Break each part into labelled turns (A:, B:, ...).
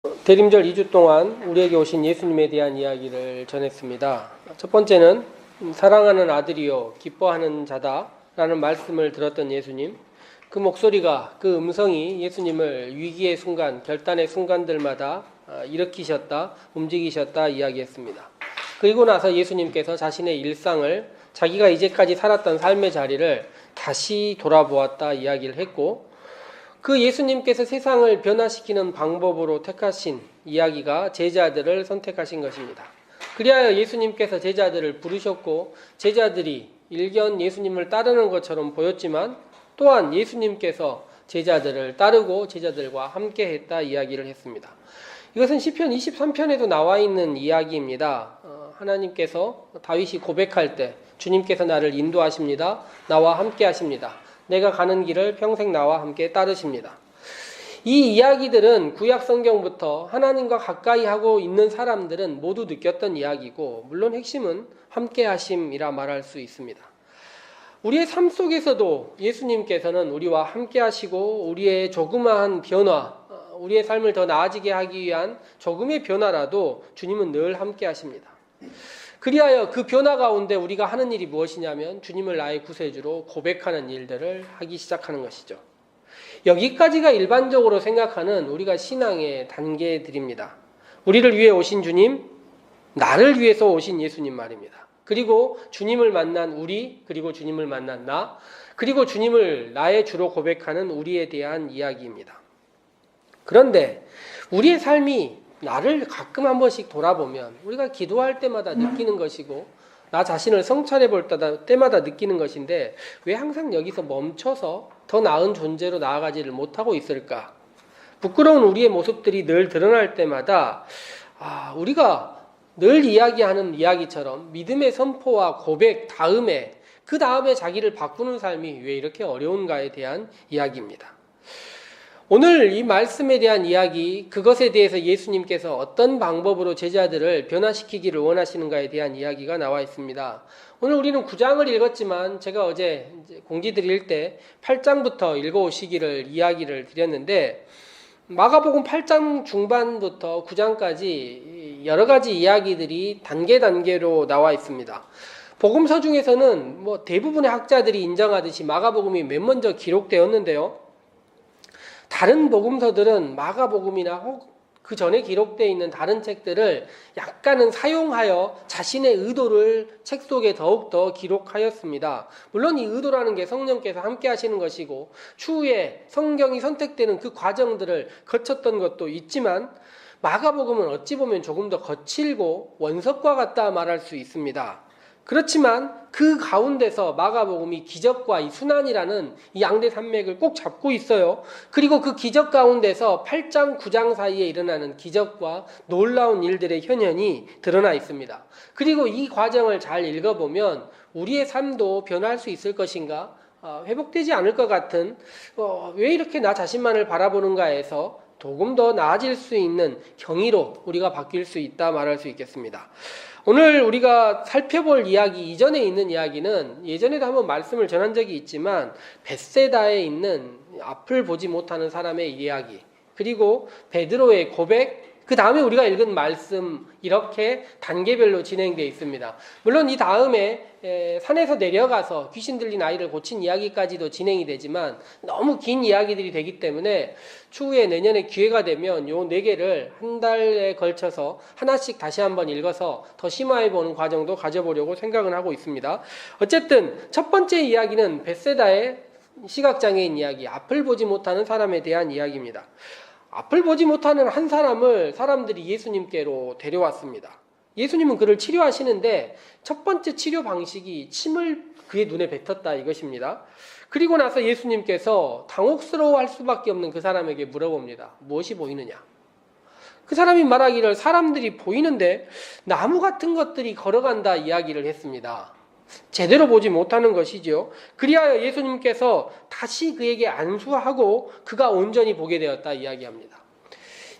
A: 대림절 2주 동안 우리에게 오신 예수님에 대한 이야기를 전했습니다. 첫 번째는 사랑하는 아들이요 기뻐하는 자다 라는 말씀을 들었던 예수님, 그 목소리가, 그 음성이 예수님을 위기의 순간, 결단의 순간들마다 일으키셨다, 움직이셨다 이야기했습니다. 그리고 나서 예수님께서 자신의 일상을, 자기가 이제까지 살았던 삶의 자리를 다시 돌아보았다 이야기를 했고, 그 예수님께서 세상을 변화시키는 방법으로 택하신 이야기가 제자들을 선택하신 것입니다. 그리하여 예수님께서 제자들을 부르셨고, 제자들이 일견 예수님을 따르는 것처럼 보였지만 또한 예수님께서 제자들을 따르고 제자들과 함께 했다 이야기를 했습니다. 이것은 시편 23편에도 나와 있는 이야기입니다. 하나님께서 다윗이 고백할 때 주님께서 나를 인도하십니다. 나와 함께 하십니다. 내가 가는 길을 평생 나와 함께 따르십니다. 이 이야기들은 구약 성경부터 하나님과 가까이 하고 있는 사람들은 모두 느꼈던 이야기고, 물론 핵심은 함께 하심이라 말할 수 있습니다. 우리의 삶 속에서도 예수님께서는 우리와 함께 하시고, 우리의 조그마한 변화, 우리의 삶을 더 나아지게 하기 위한 조금의 변화라도 주님은 늘 함께 하십니다. 그리하여 그 변화 가운데 우리가 하는 일이 무엇이냐면 주님을 나의 구세주로 고백하는 일들을 하기 시작하는 것이죠. 여기까지가 일반적으로 생각하는 우리가 신앙의 단계들입니다. 우리를 위해 오신 주님, 나를 위해서 오신 예수님 말입니다. 그리고 주님을 만난 우리, 그리고 주님을 만난 나, 그리고 주님을 나의 주로 고백하는 우리에 대한 이야기입니다. 그런데 우리의 삶이 나를 가끔 한 번씩 돌아보면 우리가 기도할 때마다 느끼는 것이고, 나 자신을 성찰해 볼 때마다 느끼는 것인데, 왜 항상 여기서 멈춰서 더 나은 존재로 나아가지를 못하고 있을까? 부끄러운 우리의 모습들이 늘 드러날 때마다 우리가 늘 이야기하는 이야기처럼 믿음의 선포와 고백 다음에, 그 다음에 자기를 바꾸는 삶이 왜 이렇게 어려운가에 대한 이야기입니다. 오늘 이 말씀에 대한 이야기, 그것에 대해서 예수님께서 어떤 방법으로 제자들을 변화시키기를 원하시는가에 대한 이야기가 나와 있습니다. 오늘 우리는 9장을 읽었지만 제가 어제 공지 드릴 때 8장부터 읽어오시기를 이야기를 드렸는데, 마가복음 8장 중반부터 9장까지 여러 가지 이야기들이 단계로 나와 있습니다. 복음서 중에서는 대부분의 학자들이 인정하듯이 마가복음이 맨 먼저 기록되었는데요. 다른 복음서들은 마가복음이나 혹 그 전에 기록되어 있는 다른 책들을 약간은 사용하여 자신의 의도를 책 속에 더욱더 기록하였습니다. 물론 이 의도라는 게 성령께서 함께 하시는 것이고, 추후에 성경이 선택되는 그 과정들을 거쳤던 것도 있지만, 마가복음은 어찌 보면 조금 더 거칠고 원석과 같다 말할 수 있습니다. 그렇지만 그 가운데서 마가복음이 기적과 이 순환이라는 이 양대 산맥을 꼭 잡고 있어요. 그리고 그 기적 가운데서 8장, 9장 사이에 일어나는 기적과 놀라운 일들의 현현이 드러나 있습니다. 그리고 이 과정을 잘 읽어보면 우리의 삶도 변할 수 있을 것인가? 회복되지 않을 것 같은, 왜 이렇게 나 자신만을 바라보는가에서 조금 더 나아질 수 있는 경위로 우리가 바뀔 수 있다 말할 수 있겠습니다. 오늘 우리가 살펴볼 이야기, 이전에 있는 이야기는 예전에도 한번 말씀을 전한 적이 있지만, 벳세다에 있는 앞을 보지 못하는 사람의 이야기, 그리고 베드로의 고백, 그 다음에 우리가 읽은 말씀, 이렇게 단계별로 진행되어 있습니다. 물론 이 다음에 산에서 내려가서 귀신 들린 아이를 고친 이야기까지도 진행이 되지만 너무 긴 이야기들이 되기 때문에 추후에 내년에 기회가 되면 요 4개를 한 달에 걸쳐서 하나씩 다시 한번 읽어서 더 심화해보는 과정도 가져보려고 생각은 하고 있습니다. 어쨌든 첫 번째 이야기는 벳세다의 시각장애인 이야기, 앞을 보지 못하는 사람에 대한 이야기입니다. 앞을 보지 못하는 한 사람을 사람들이 예수님께로 데려왔습니다. 예수님은 그를 치료하시는데 첫 번째 치료 방식이 침을 그의 눈에 뱉었다 이것입니다. 그리고 나서 예수님께서 당혹스러워할 수밖에 없는 그 사람에게 물어봅니다. 무엇이 보이느냐? 그 사람이 말하기를 사람들이 보이는데 나무 같은 것들이 걸어간다 이야기를 했습니다. 제대로 보지 못하는 것이죠. 그리하여 예수님께서 다시 그에게 안수하고 그가 온전히 보게 되었다 이야기합니다.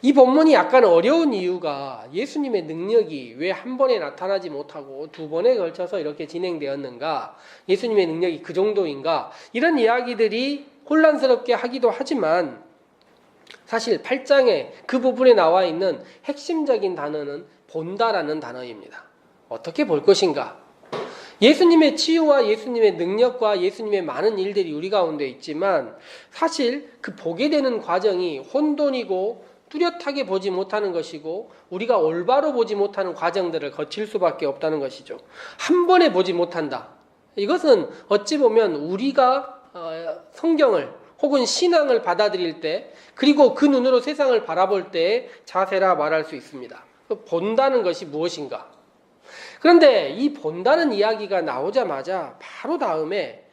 A: 이 본문이 약간 어려운 이유가 예수님의 능력이 왜 한 번에 나타나지 못하고 2번에 걸쳐서 이렇게 진행되었는가, 예수님의 능력이 그 정도인가, 이런 이야기들이 혼란스럽게 하기도 하지만, 사실 8장에 그 부분에 나와 있는 핵심적인 단어는 본다라는 단어입니다. 어떻게 볼 것인가? 예수님의 치유와 예수님의 능력과 예수님의 많은 일들이 우리 가운데 있지만 사실 그 보게 되는 과정이 혼돈이고 뚜렷하게 보지 못하는 것이고 우리가 올바로 보지 못하는 과정들을 거칠 수밖에 없다는 것이죠. 한 번에 보지 못한다. 이것은 어찌 보면 우리가 성경을 혹은 신앙을 받아들일 때 그리고 그 눈으로 세상을 바라볼 때의 자세라 말할 수 있습니다. 본다는 것이 무엇인가? 그런데 이 본다는 이야기가 나오자마자 바로 다음에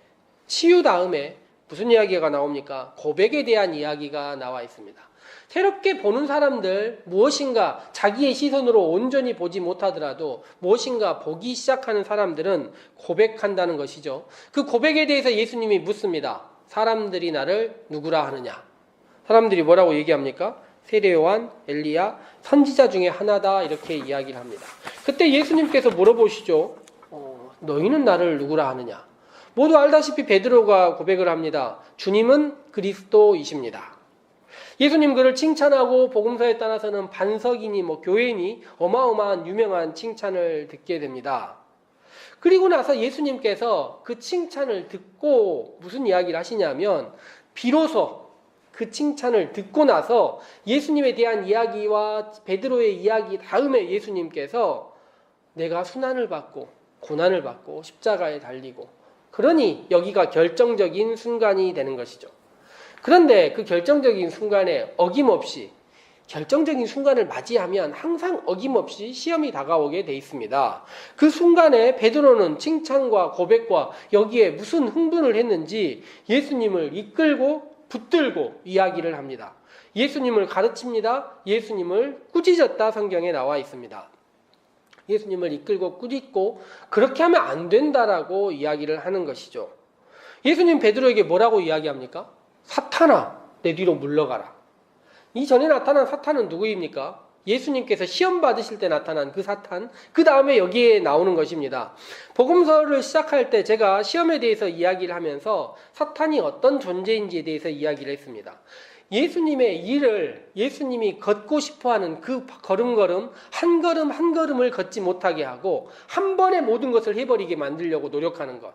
A: 치유 다음에 무슨 이야기가 나옵니까? 고백에 대한 이야기가 나와 있습니다. 새롭게 보는 사람들 무엇인가 자기의 시선으로 온전히 보지 못하더라도 무엇인가 보기 시작하는 사람들은 고백한다는 것이죠. 그 고백에 대해서 예수님이 묻습니다. 사람들이 나를 누구라 하느냐? 사람들이 뭐라고 얘기합니까? 세례 요한, 엘리야, 선지자 중에 하나다 이렇게 이야기를 합니다. 그때 예수님께서 물어보시죠. 너희는 나를 누구라 하느냐? 모두 알다시피 베드로가 고백을 합니다. 주님은 그리스도이십니다. 예수님 그를 칭찬하고 복음서에 따라서는 반석이니 교회니 어마어마한 유명한 칭찬을 듣게 됩니다. 그리고 나서 예수님께서 그 칭찬을 듣고 무슨 이야기를 하시냐면 비로소 그 칭찬을 듣고 나서 예수님에 대한 이야기와 베드로의 이야기 다음에 예수님께서 내가 순환을 받고 고난을 받고 십자가에 달리고 그러니 여기가 결정적인 순간이 되는 것이죠. 그런데 그 결정적인 순간에 어김없이 결정적인 순간을 맞이하면 항상 어김없이 시험이 다가오게 돼 있습니다. 그 순간에 베드로는 칭찬과 고백과 여기에 무슨 흥분을 했는지 예수님을 이끌고 붙들고 이야기를 합니다. 예수님을 가르칩니다. 예수님을 꾸짖었다 성경에 나와 있습니다. 예수님을 이끌고 꾸짖고 그렇게 하면 안 된다라고 이야기를 하는 것이죠. 예수님 베드로에게 뭐라고 이야기합니까? 사탄아, 내 뒤로 물러가라. 이전에 나타난 사탄은 누구입니까? 예수님께서 시험 받으실 때 나타난 그 사탄, 그 다음에 여기에 나오는 것입니다. 복음서를 시작할 때 제가 시험에 대해서 이야기를 하면서 사탄이 어떤 존재인지에 대해서 이야기를 했습니다. 예수님의 일을 예수님이 걷고 싶어하는 그 걸음걸음 한 걸음 한 걸음을 걷지 못하게 하고 한 번에 모든 것을 해버리게 만들려고 노력하는 것,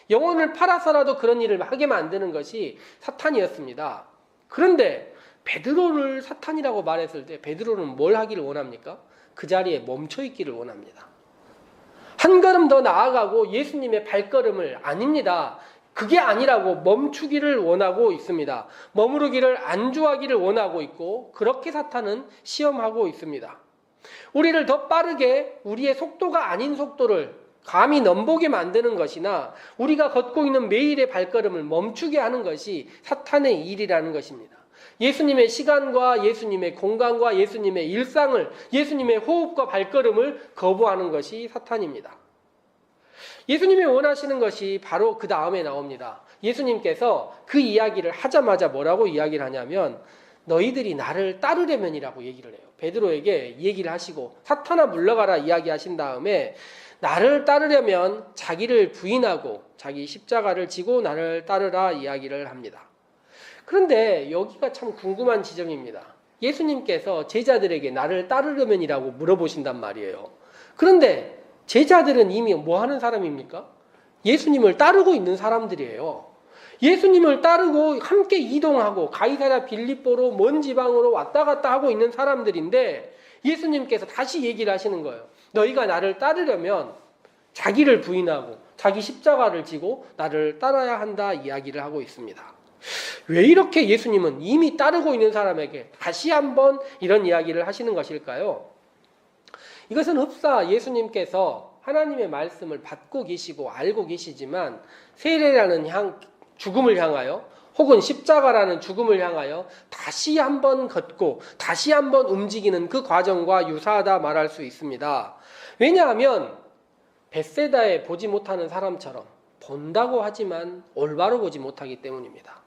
A: 영혼을 팔아서라도 그런 일을 하게 만드는 것이 사탄이었습니다. 그런데 베드로를 사탄이라고 말했을 때 베드로는 뭘 하기를 원합니까? 그 자리에 멈춰 있기를 원합니다. 한 걸음 더 나아가고 예수님의 발걸음을 아닙니다. 그게 아니라고 멈추기를 원하고 있습니다. 머무르기를 안주하기를 원하고 있고 그렇게 사탄은 시험하고 있습니다. 우리를 더 빠르게 우리의 속도가 아닌 속도를 감히 넘보게 만드는 것이나 우리가 걷고 있는 매일의 발걸음을 멈추게 하는 것이 사탄의 일이라는 것입니다. 예수님의 시간과 예수님의 공간과 예수님의 일상을 예수님의 호흡과 발걸음을 거부하는 것이 사탄입니다. 예수님이 원하시는 것이 바로 그 다음에 나옵니다. 예수님께서 그 이야기를 하자마자 뭐라고 이야기를 하냐면 너희들이 나를 따르려면이라고 얘기를 해요. 베드로에게 얘기를 하시고 사탄아 물러가라 이야기하신 다음에 나를 따르려면 자기를 부인하고 자기 십자가를 지고 나를 따르라 이야기를 합니다. 그런데 여기가 참 궁금한 지점입니다. 예수님께서 제자들에게 나를 따르려면이라고 물어보신단 말이에요. 그런데 제자들은 이미 뭐 하는 사람입니까? 예수님을 따르고 있는 사람들이에요. 예수님을 따르고 함께 이동하고 가이사랴 빌립보로 먼 지방으로 왔다 갔다 하고 있는 사람들인데 예수님께서 다시 얘기를 하시는 거예요. 너희가 나를 따르려면 자기를 부인하고 자기 십자가를 지고 나를 따라야 한다 이야기를 하고 있습니다. 왜 이렇게 예수님은 이미 따르고 있는 사람에게 다시 한번 이런 이야기를 하시는 것일까요? 이것은 흡사 예수님께서 하나님의 말씀을 받고 계시고 알고 계시지만 세례라는 죽음을 향하여 혹은 십자가라는 죽음을 향하여 다시 한번 걷고 다시 한번 움직이는 그 과정과 유사하다 말할 수 있습니다. 왜냐하면 벳세다에 보지 못하는 사람처럼 본다고 하지만 올바로 보지 못하기 때문입니다.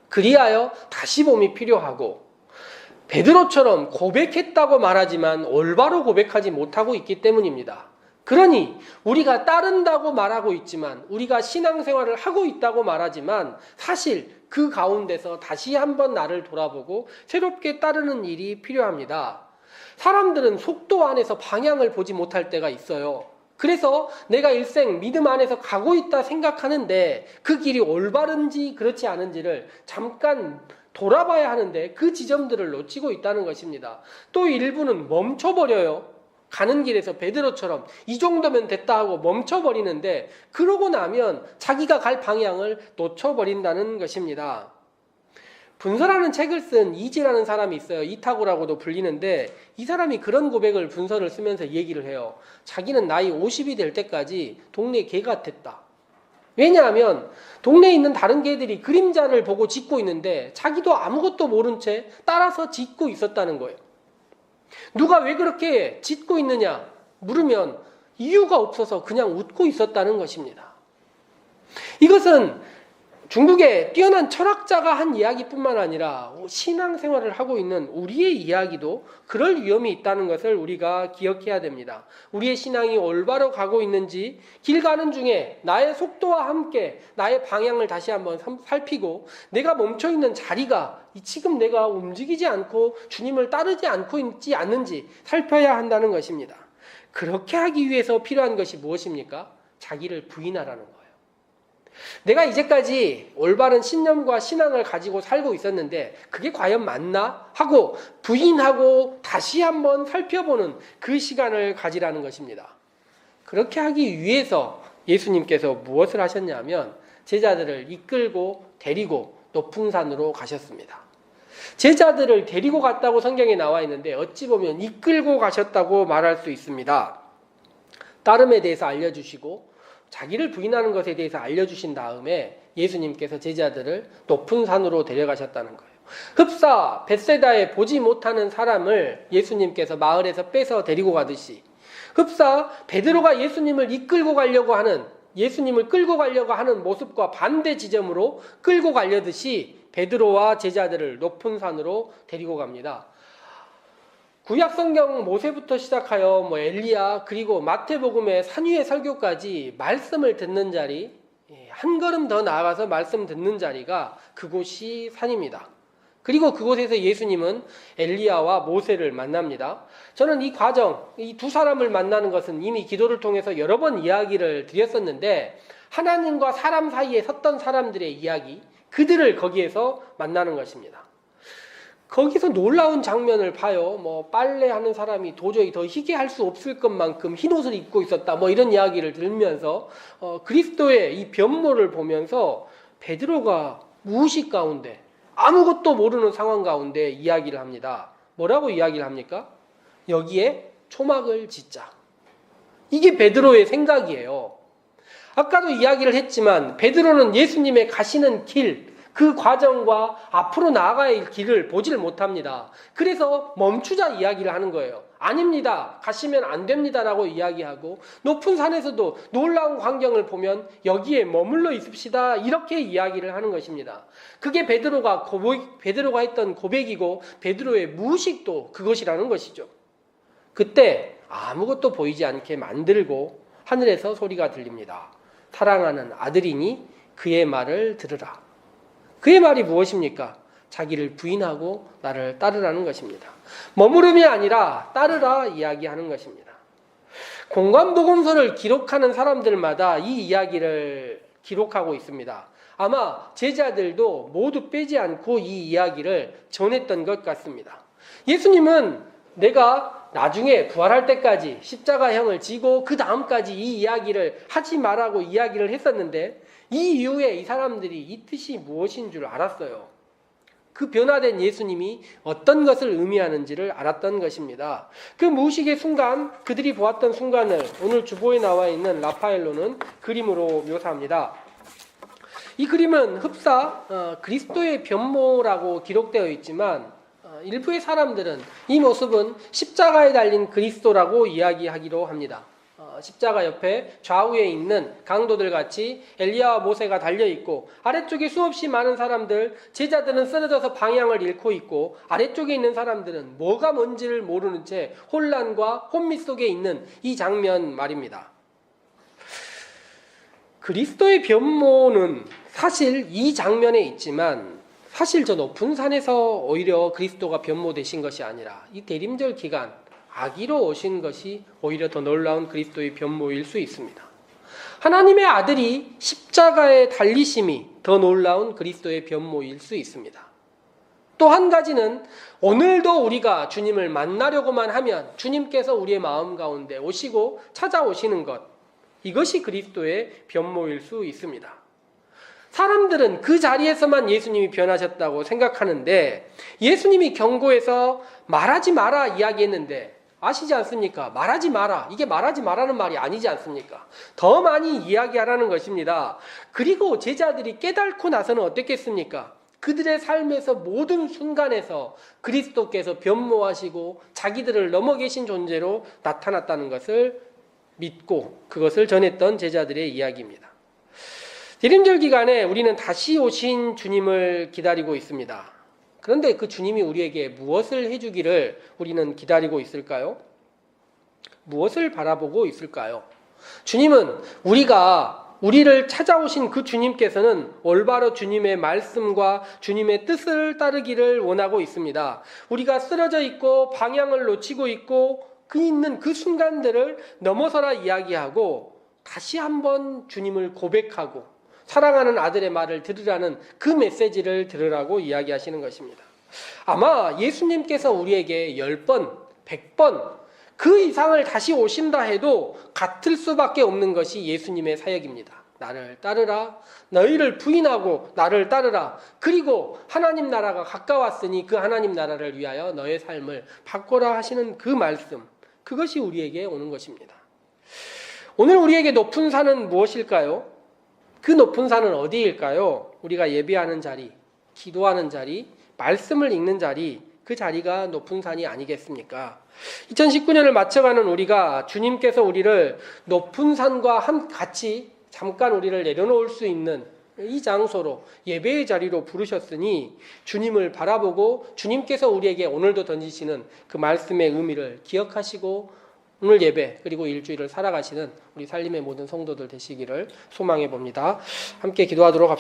A: 그리하여 다시 봄이 필요하고 베드로처럼 고백했다고 말하지만 올바로 고백하지 못하고 있기 때문입니다. 그러니 우리가 따른다고 말하고 있지만 우리가 신앙생활을 하고 있다고 말하지만 사실 그 가운데서 다시 한번 나를 돌아보고 새롭게 따르는 일이 필요합니다. 사람들은 속도 안에서 방향을 보지 못할 때가 있어요. 그래서 내가 일생 믿음 안에서 가고 있다 생각하는데 그 길이 올바른지 그렇지 않은지를 잠깐 돌아봐야 하는데 그 지점들을 놓치고 있다는 것입니다. 또 일부는 멈춰버려요. 가는 길에서 베드로처럼 이 정도면 됐다 하고 멈춰버리는데 그러고 나면 자기가 갈 방향을 놓쳐버린다는 것입니다. 분서라는 책을 쓴 이지라는 사람이 있어요. 이타고라고도 불리는데 이 사람이 그런 고백을 분서를 쓰면서 얘기를 해요. 자기는 나이 50이 될 때까지 동네 개 같았다. 왜냐하면 동네에 있는 다른 개들이 그림자를 보고 짖고 있는데 자기도 아무것도 모른 채 따라서 짖고 있었다는 거예요. 누가 왜 그렇게 짖고 있느냐 물으면 이유가 없어서 그냥 웃고 있었다는 것입니다. 이것은 중국의 뛰어난 철학자가 한 이야기뿐만 아니라 신앙생활을 하고 있는 우리의 이야기도 그럴 위험이 있다는 것을 우리가 기억해야 됩니다. 우리의 신앙이 올바로 가고 있는지 길 가는 중에 나의 속도와 함께 나의 방향을 다시 한번 살피고 내가 멈춰있는 자리가 지금 내가 움직이지 않고 주님을 따르지 않고 있지 않는지 살펴야 한다는 것입니다. 그렇게 하기 위해서 필요한 것이 무엇입니까? 자기를 부인하라는 거예요. 내가 이제까지 올바른 신념과 신앙을 가지고 살고 있었는데 그게 과연 맞나? 하고 부인하고 다시 한번 살펴보는 그 시간을 가지라는 것입니다. 그렇게 하기 위해서 예수님께서 무엇을 하셨냐면 제자들을 이끌고 데리고 높은 산으로 가셨습니다. 제자들을 데리고 갔다고 성경에 나와 있는데 어찌 보면 이끌고 가셨다고 말할 수 있습니다. 따름에 대해서 알려주시고 자기를 부인하는 것에 대해서 알려주신 다음에 예수님께서 제자들을 높은 산으로 데려가셨다는 거예요. 흡사 벳세다에 보지 못하는 사람을 예수님께서 마을에서 빼서 데리고 가듯이 흡사 베드로가 예수님을 끌고 가려고 하는 모습과 반대 지점으로 끌고 가려듯이 베드로와 제자들을 높은 산으로 데리고 갑니다. 구약성경 모세부터 시작하여 엘리야 그리고 마태복음의 산 위의 설교까지 말씀을 듣는 자리, 한 걸음 더 나아가서 말씀 듣는 자리가 그곳이 산입니다. 그리고 그곳에서 예수님은 엘리야와 모세를 만납니다. 저는 이 과정, 이 두 사람을 만나는 것은 이미 기도를 통해서 여러 번 이야기를 드렸었는데 하나님과 사람 사이에 섰던 사람들의 이야기, 그들을 거기에서 만나는 것입니다. 거기서 놀라운 장면을 봐요. 빨래하는 사람이 도저히 더 희게 할 수 없을 것만큼 흰 옷을 입고 있었다. 이런 이야기를 들으면서 그리스도의 이 변모를 보면서 베드로가 무의식 가운데 아무것도 모르는 상황 가운데 이야기를 합니다. 뭐라고 이야기를 합니까? 여기에 초막을 짓자. 이게 베드로의 생각이에요. 아까도 이야기를 했지만 베드로는 예수님의 가시는 길, 그 과정과 앞으로 나아가야 할 길을 보지를 못합니다. 그래서 멈추자 이야기를 하는 거예요. 아닙니다. 가시면 안 됩니다라고 이야기하고 높은 산에서도 놀라운 광경을 보면 여기에 머물러 있읍시다 이렇게 이야기를 하는 것입니다. 그게 베드로가 했던 고백이고 베드로의 무의식도 그것이라는 것이죠. 그때 아무것도 보이지 않게 만들고 하늘에서 소리가 들립니다. 사랑하는 아들이니 그의 말을 들으라. 그의 말이 무엇입니까? 자기를 부인하고 나를 따르라는 것입니다. 머무름이 아니라 따르라 이야기하는 것입니다. 공관복음서를 기록하는 사람들마다 이 이야기를 기록하고 있습니다. 아마 제자들도 모두 빼지 않고 이 이야기를 전했던 것 같습니다. 예수님은 내가 나중에 부활할 때까지 십자가형을 지고 그 다음까지 이 이야기를 하지 말라고 이야기를 했었는데 이 이후에 이 사람들이 이 뜻이 무엇인 줄 알았어요. 그 변화된 예수님이 어떤 것을 의미하는지를 알았던 것입니다. 그 무의식의 순간, 그들이 보았던 순간을 오늘 주보에 나와 있는 라파엘로는 그림으로 묘사합니다. 이 그림은 흡사 그리스도의 변모라고 기록되어 있지만 일부의 사람들은 이 모습은 십자가에 달린 그리스도라고 이야기하기도 합니다. 십자가 옆에 좌우에 있는 강도들 같이 엘리야와 모세가 달려있고 아래쪽에 수없이 많은 사람들, 제자들은 쓰러져서 방향을 잃고 있고 아래쪽에 있는 사람들은 뭐가 뭔지를 모르는 채 혼란과 혼미 속에 있는 이 장면 말입니다. 그리스도의 변모는 사실 이 장면에 있지만 사실 저 높은 산에서 오히려 그리스도가 변모되신 것이 아니라 이 대림절 기간 아기로 오신 것이 오히려 더 놀라운 그리스도의 변모일 수 있습니다. 하나님의 아들이 십자가에 달리심이 더 놀라운 그리스도의 변모일 수 있습니다. 또 한 가지는 오늘도 우리가 주님을 만나려고만 하면 주님께서 우리의 마음 가운데 오시고 찾아오시는 것, 이것이 그리스도의 변모일 수 있습니다. 사람들은 그 자리에서만 예수님이 변하셨다고 생각하는데 예수님이 경고에서 말하지 마라 이야기했는데 아시지 않습니까? 말하지 마라. 이게 말하지 마라는 말이 아니지 않습니까? 더 많이 이야기하라는 것입니다. 그리고 제자들이 깨닫고 나서는 어떻겠습니까? 그들의 삶에서 모든 순간에서 그리스도께서 변모하시고 자기들을 넘어 계신 존재로 나타났다는 것을 믿고 그것을 전했던 제자들의 이야기입니다. 대림절 기간에 우리는 다시 오신 주님을 기다리고 있습니다. 그런데 그 주님이 우리에게 무엇을 해주기를 우리는 기다리고 있을까요? 무엇을 바라보고 있을까요? 주님은 우리를 찾아오신 그 주님께서는 올바로 주님의 말씀과 주님의 뜻을 따르기를 원하고 있습니다. 우리가 쓰러져 있고 방향을 놓치고 있고 있는 그 순간들을 넘어서라 이야기하고 다시 한번 주님을 고백하고 사랑하는 아들의 말을 들으라는 그 메시지를 들으라고 이야기하시는 것입니다. 아마 예수님께서 우리에게 10번, 100번 그 이상을 다시 오신다 해도 같을 수밖에 없는 것이 예수님의 사역입니다. 나를 따르라, 너희를 부인하고 나를 따르라. 그리고 하나님 나라가 가까웠으니 그 하나님 나라를 위하여 너의 삶을 바꾸라 하시는 그 말씀, 그것이 우리에게 오는 것입니다. 오늘 우리에게 높은 산은 무엇일까요? 그 높은 산은 어디일까요? 우리가 예배하는 자리, 기도하는 자리, 말씀을 읽는 자리, 그 자리가 높은 산이 아니겠습니까? 2019년을 맞춰가는 우리가 주님께서 우리를 높은 산과 같이 잠깐 우리를 내려놓을 수 있는 이 장소로 예배의 자리로 부르셨으니 주님을 바라보고 주님께서 우리에게 오늘도 던지시는 그 말씀의 의미를 기억하시고 오늘 예배 그리고 일주일을 살아가시는 우리 살림의 모든 성도들 되시기를 소망해 봅니다. 함께 기도하도록 합시다.